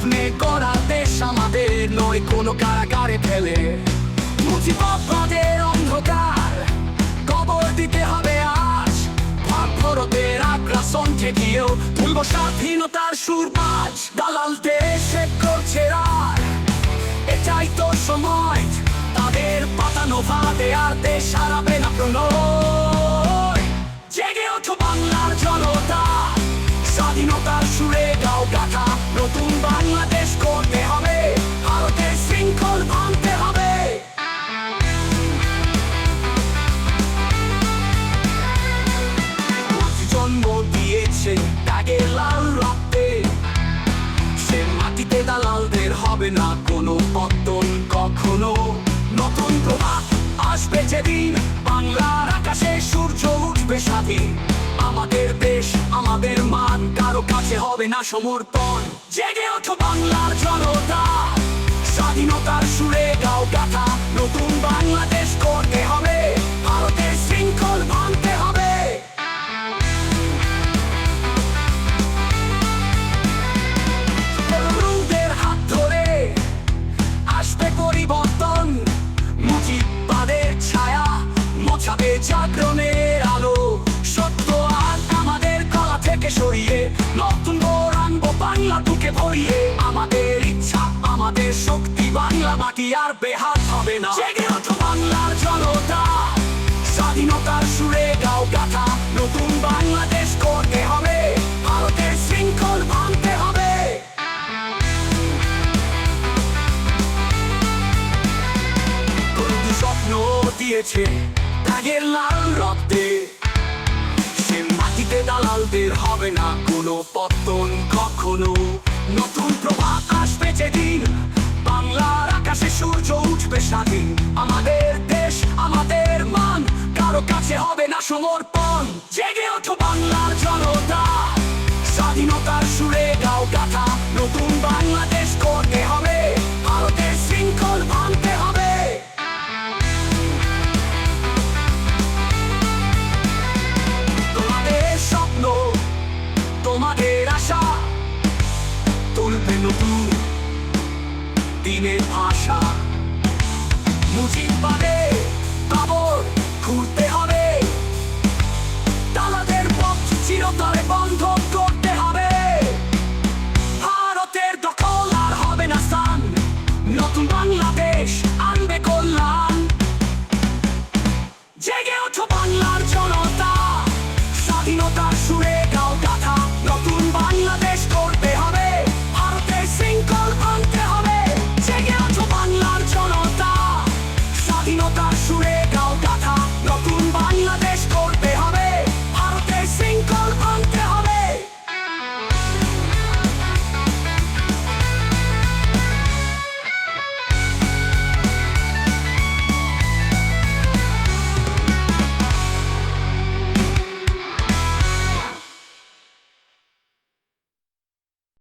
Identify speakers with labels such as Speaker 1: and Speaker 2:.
Speaker 1: স্বপ্নে গড়া দেশ আমাদের নয় কোনো কারাগারে ফেলে। মুজিবাদের অন্ধকার কবর দিতে হবে আজ। ভারতের আগ্রাসন ঠেকিয়েও তুলব স্বাধীনতার সুরবাজ। দালাল দেশে করছে রার, এটাই তো সময় তাদের পাতানো ভাতে আর দেশ হারাবে না প্রণয়। জেগে ওঠো বাংলার জনতা, স্বাধীনতার সুরে গাও গাথা। নতুন বাংলাদেশ করতে হবে, ভারতের শৃঙ্খল ভাঙতে হবে। জন্ম দিয়েছে ত্যাগের লাল রক্তে, সে মাটিতে দালালদের হবে না কোনো পতন কখনো। নতুন প্রভাত আসবে যেদিন, বাংলার আকাশে সূর্য উঠবে স্বাধীন। আমাদের দেশ আমাদের মান, কারো কাছে হবে না সমর্পণ। জেগে ওঠো বাংলার জনতা, স্বাধীনতার সুরে গাও গাথা। নতুন বাংলাদেশ করতে হবে, ভারতের শৃঙ্খল ভাঙতে হবে। তরুণদের হাত ধরে আসবে পরিবর্তন, মুজিবাদের ছায়া মোছাবে জাগরণের আলো। সত্য আর আমাদের গলা থেকে সরিয়ে নতুন ভোর আনবো বাংলা বুকে ভরিয়ে। আমাদের ইচ্ছা আমাদের শক্তি, বাংলা মাটি আর বেহাত হবে না। জেগে ওঠো বাংলার জনতা, স্বাধীনতার সুরে গাও গাথা। নতুন বাংলাদেশ করতে হবে, ভারতের শৃঙ্খল ভাঙতে হবে। স্বপ্ন দিয়েছে ত্যাগের লাল রক্তে, সে মাটিতে দালালদের হবে না কোনো পতন কখনো। নতুন প্রভাত আসবে যেদিন, বাংলার আকাশে সূর্য উঠবে স্বাধীন। আমাদের দেশ আমাদের মান, কারো কাছে হবে না সমর্পণ। জেগে ওঠো বাংলার জনতা, স্বাধীনতার সুরে গাও গাথা। নতুন বাংলাদেশ করতে হবে, ভারতের শৃঙ্খল ভাঙতে হবে। তোমাদের আশা তুলবে নতুন দিনের ভাষা। মুজিবাদের কবর খুঁড়তে হবে, দালালদের পথ চিরতরে বন্ধ করতে হবে। ভারতের দখল আর হবে না স্থান, নতুন বাংলাদেশ আনবে কল্যাণ। জেগে ওঠো বাংলার জনতা, স্বাধীনতা